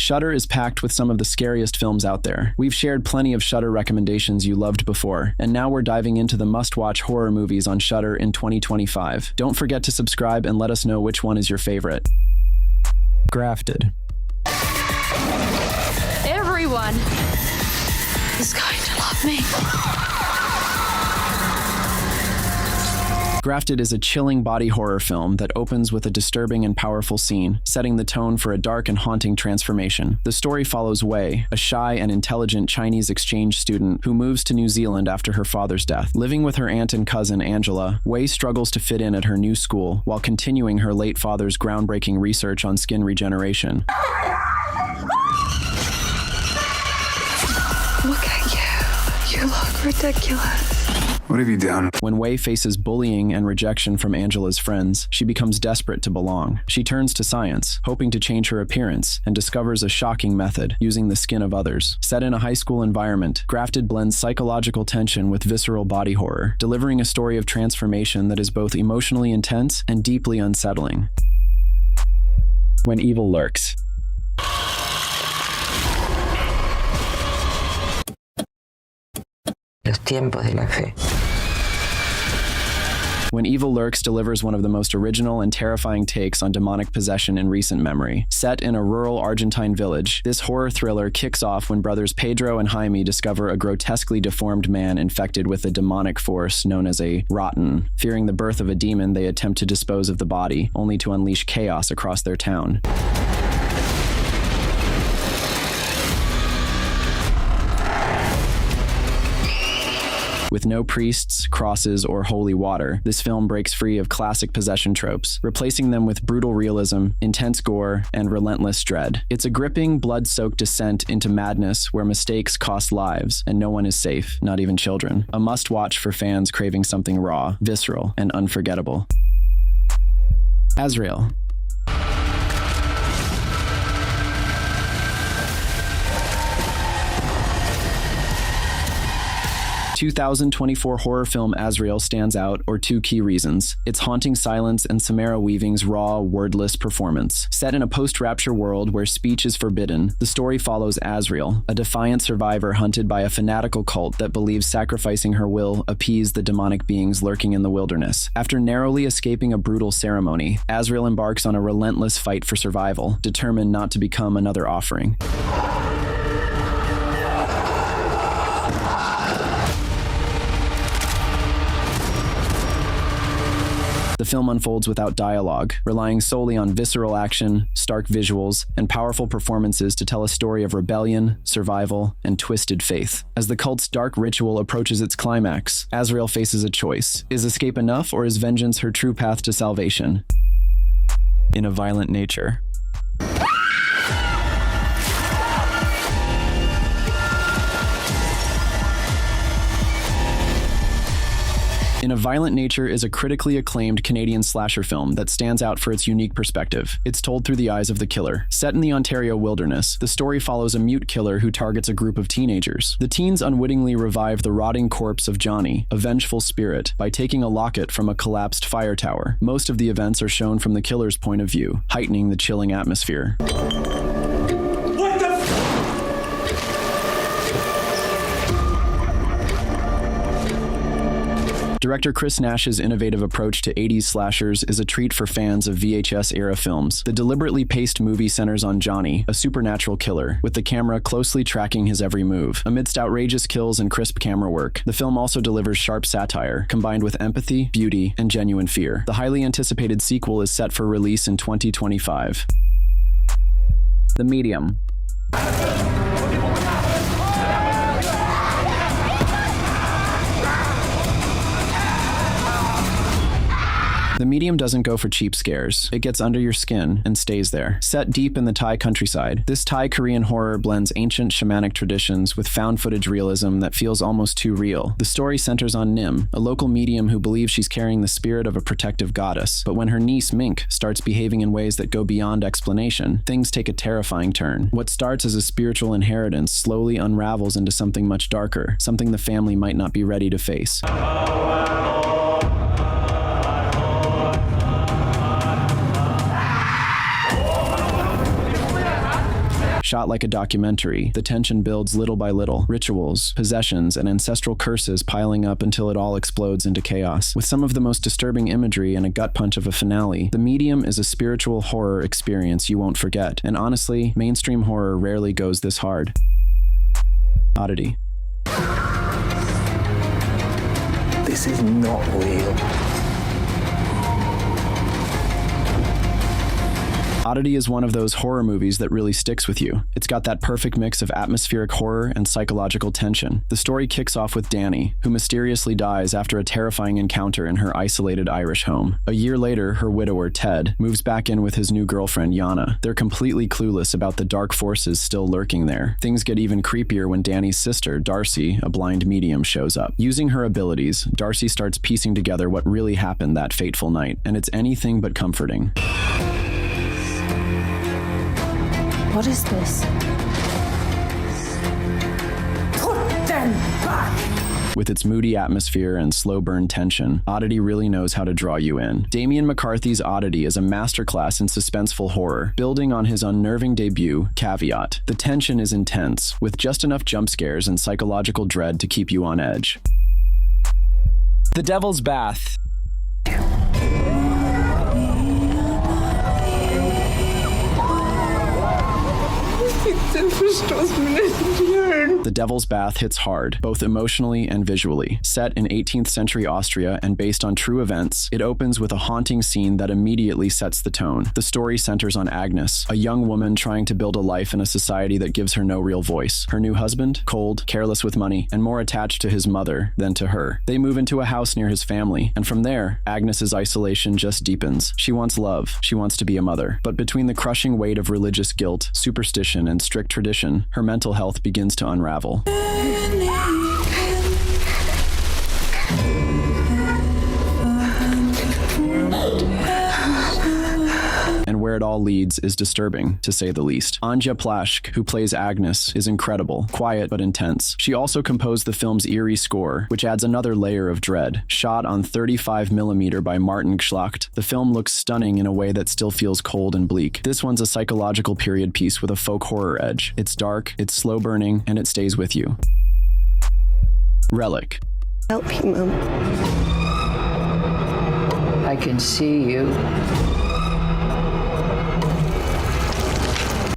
Shudder is packed with some of the scariest films out there. We've shared plenty of Shudder recommendations you loved before, and now we're diving into the must-watch horror movies on Shudder in 2025. Don't forget to subscribe and let us know which one is your favorite. Grafted. Everyone is going to love me. Grafted is a chilling body horror film that opens with a disturbing and powerful scene, setting the tone for a dark and haunting transformation. The story follows Wei, a shy and intelligent Chinese exchange student who moves to New Zealand after her father's death. Living with her aunt and cousin Angela, Wei struggles to fit in at her new school while continuing her late father's groundbreaking research on skin regeneration. Look at you. You look ridiculous. What have you done? When Wei faces bullying and rejection from Angela's friends, she becomes desperate to belong. She turns to science, hoping to change her appearance, and discovers a shocking method, using the skin of others. Set in a high school environment, Grafted blends psychological tension with visceral body horror, delivering a story of transformation that is both emotionally intense and deeply unsettling. When Evil Lurks. Los tiempos de la fe. When Evil Lurks delivers one of the most original and terrifying takes on demonic possession in recent memory. Set in a rural Argentine village, this horror thriller kicks off when brothers Pedro and Jaime discover a grotesquely deformed man infected with a demonic force known as a rotten. Fearing the birth of a demon, they attempt to dispose of the body, only to unleash chaos across their town. With no priests, crosses, or holy water, this film breaks free of classic possession tropes, replacing them with brutal realism, intense gore, and relentless dread. It's a gripping, blood-soaked descent into madness where mistakes cost lives, and no one is safe, not even children. A must-watch for fans craving something raw, visceral, and unforgettable. Azrael. 2024 horror film Azrael stands out for two key reasons: its haunting silence and Samara Weaving's raw, wordless performance. Set in a post-rapture world where speech is forbidden, the story follows Azrael, a defiant survivor hunted by a fanatical cult that believes sacrificing her will appease the demonic beings lurking in the wilderness. After narrowly escaping a brutal ceremony, Azrael embarks on a relentless fight for survival, determined not to become another offering. The film unfolds without dialogue, relying solely on visceral action, stark visuals, and powerful performances to tell a story of rebellion, survival, and twisted faith. As the cult's dark ritual approaches its climax, Azrael faces a choice. Is escape enough, or is vengeance her true path to salvation? In a Violent Nature. In a Violent Nature is a critically acclaimed Canadian slasher film that stands out for its unique perspective. It's told through the eyes of the killer. Set in the Ontario wilderness, the story follows a mute killer who targets a group of teenagers. The teens unwittingly revive the rotting corpse of Johnny, a vengeful spirit, by taking a locket from a collapsed fire tower. Most of the events are shown from the killer's point of view, heightening the chilling atmosphere. Director Chris Nash's innovative approach to 80s slashers is a treat for fans of VHS-era films. The deliberately paced movie centers on Johnny, a supernatural killer, with the camera closely tracking his every move. Amidst outrageous kills and crisp camera work, the film also delivers sharp satire, combined with empathy, beauty, and genuine fear. The highly anticipated sequel is set for release in 2025. The Medium. The Medium doesn't go for cheap scares. It gets under your skin and stays there. Set deep in the Thai countryside, this Thai-Korean horror blends ancient shamanic traditions with found footage realism that feels almost too real. The story centers on Nim, a local medium who believes she's carrying the spirit of a protective goddess. But when her niece, Mink, starts behaving in ways that go beyond explanation, things take a terrifying turn. What starts as a spiritual inheritance slowly unravels into something much darker, something the family might not be ready to face. Shot like a documentary, the tension builds little by little, rituals, possessions, and ancestral curses piling up until it all explodes into chaos. With some of the most disturbing imagery and a gut punch of a finale, The Medium is a spiritual horror experience you won't forget, and honestly, mainstream horror rarely goes this hard. Oddity. This is not real. Oddity is one of those horror movies that really sticks with you. It's got that perfect mix of atmospheric horror and psychological tension. The story kicks off with Danny, who mysteriously dies after a terrifying encounter in her isolated Irish home. A year later, her widower, Ted, moves back in with his new girlfriend, Yana. They're completely clueless about the dark forces still lurking there. Things get even creepier when Danny's sister, Darcy, a blind medium, shows up. Using her abilities, Darcy starts piecing together what really happened that fateful night, and it's anything but comforting. What is this? Put them back! With its moody atmosphere and slow burn tension, Oddity really knows how to draw you in. Damian McCarthy's Oddity is a masterclass in suspenseful horror, building on his unnerving debut, Caveat. The tension is intense, with just enough jump scares and psychological dread to keep you on edge. The Devil's Bath. The Devil's Bath hits hard, both emotionally and visually. Set in 18th century Austria and based on true events, it opens with a haunting scene that immediately sets the tone. The story centers on Agnes, a young woman trying to build a life in a society that gives her no real voice. Her new husband, cold, careless with money, and more attached to his mother than to her. They move into a house near his family, and from there, Agnes's isolation just deepens. She wants love, she wants to be a mother. But between the crushing weight of religious guilt, superstition, and strict tradition, her mental health begins to unravel. And where it all leads is disturbing, to say the least. Anja Plaschke, who plays Agnes, is incredible, quiet but intense. She also composed the film's eerie score, which adds another layer of dread. Shot on 35mm by Martin Schlacht, the film looks stunning in a way that still feels cold and bleak. This one's a psychological period piece with a folk horror edge. It's dark, it's slow burning, and it stays with you. Relic. Help you, Mom. I can see you.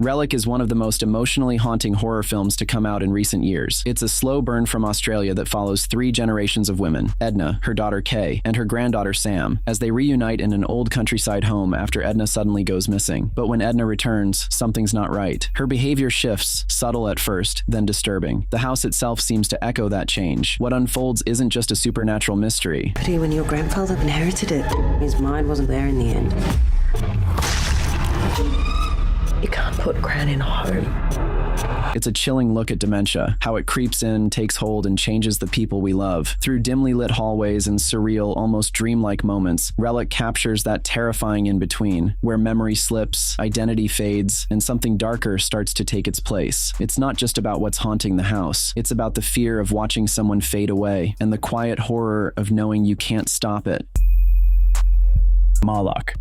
Relic is one of the most emotionally haunting horror films to come out in recent years. It's a slow burn from Australia that follows 3 generations of women, Edna, her daughter Kay, and her granddaughter Sam, as they reunite in an old countryside home after Edna suddenly goes missing. But when Edna returns, something's not right. Her behavior shifts, subtle at first, then disturbing. The house itself seems to echo that change. What unfolds isn't just a supernatural mystery. Pity when your grandfather inherited it. His mind wasn't there in the end. You can't put Gran in a home. It's a chilling look at dementia, how it creeps in, takes hold, and changes the people we love. Through dimly lit hallways and surreal, almost dreamlike moments, Relic captures that terrifying in-between, where memory slips, identity fades, and something darker starts to take its place. It's not just about what's haunting the house. It's about the fear of watching someone fade away, and the quiet horror of knowing you can't stop it. Moloch.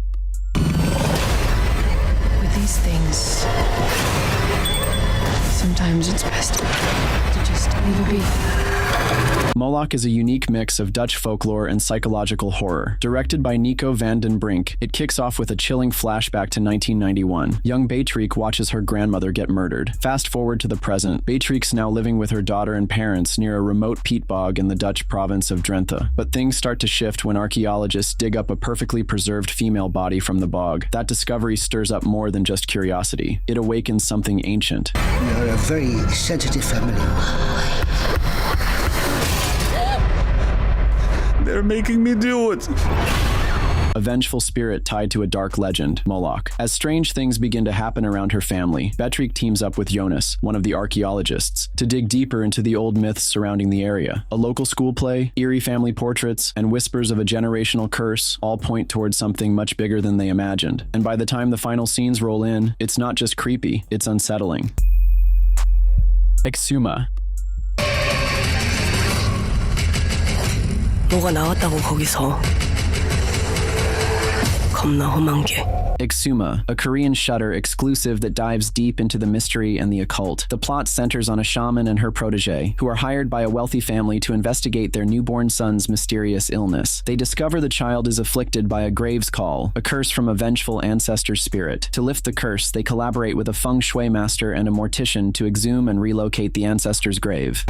These things. Sometimes it's best to just leave it be. Moloch is a unique mix of Dutch folklore and psychological horror. Directed by Nico van den Brink, it kicks off with a chilling flashback to 1991. Young Beatrix watches her grandmother get murdered. Fast forward to the present, Beatrix now living with her daughter and parents near a remote peat bog in the Dutch province of Drenthe. But things start to shift when archaeologists dig up a perfectly preserved female body from the bog. That discovery stirs up more than just curiosity. It awakens something ancient. You're a very sensitive family. They're making me do it. A vengeful spirit tied to a dark legend, Moloch. As strange things begin to happen around her family, Beatrix teams up with Jonas, one of the archaeologists, to dig deeper into the old myths surrounding the area. A local school play, eerie family portraits, and whispers of a generational curse all point towards something much bigger than they imagined. And by the time the final scenes roll in, it's not just creepy, it's unsettling. Exhuma. 뭐가 나왔다고 거기서. 겁나 허망해. Exuma, a Korean Shudder exclusive that dives deep into the mystery and the occult. The plot centers on a shaman and her protege, who are hired by a wealthy family to investigate their newborn son's mysterious illness. They discover the child is afflicted by a grave's call, a curse from a vengeful ancestor's spirit. To lift the curse, they collaborate with a feng shui master and a mortician to exhume and relocate the ancestor's grave.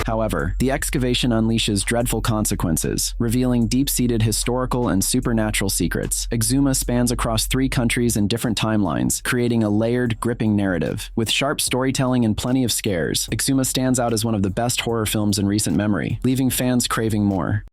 However, the excavation unleashes dreadful consequences, revealing deep-seated historical and supernatural secrets. Exuma spans across 3 countries and different timelines, creating a layered, gripping narrative. With sharp storytelling and plenty of scares, Exuma stands out as one of the best horror films in recent memory, leaving fans craving more.